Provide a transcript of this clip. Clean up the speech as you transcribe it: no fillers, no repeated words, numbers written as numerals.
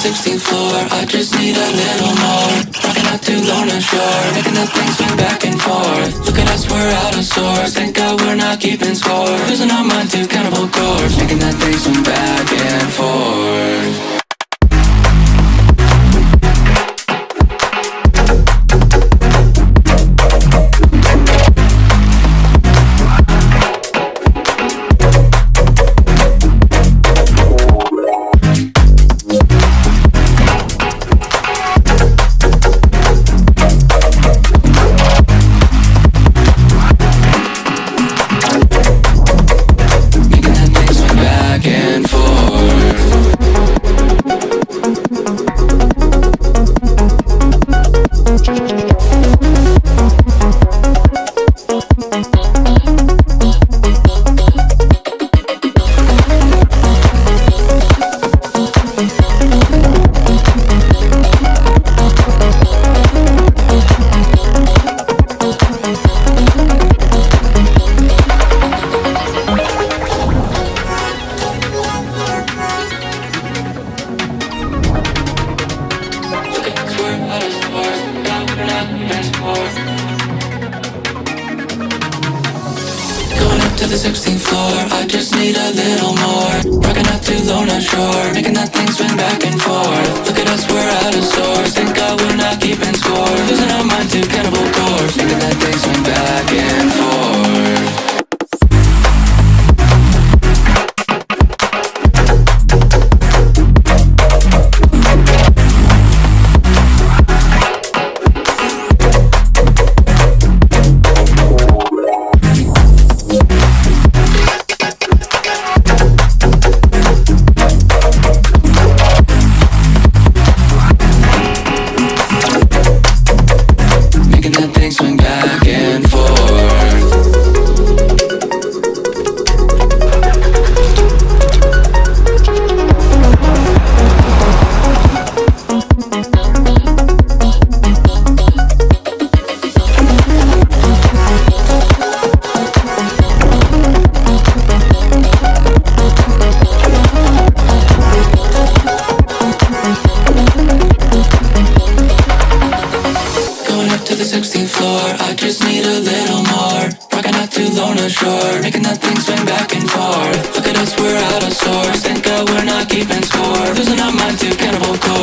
16th floor. I just need a little more. Rocking out to Lorna Shore, making the things swing back and forth. Look at us, we're out of sorts. Thank God we're not keeping score. Losing our mind to cannibal chords, making that thing swing back and forth. To the 16th floor, I just need a little more. Rocking out to Lorna Shore, making that thing swing back and forth. Look at us, we're out of sorts. Thank God we're not keeping score. Losing our mind to cannibal chords, making that thing swing back and forth. To the 16th floor, I just need a little more. Rocking out to Lorna Shore, making that thing swing back and forth. Look at us, we're out of sorts. Thank God we're not keeping score. Losing our mind to cannibal chords.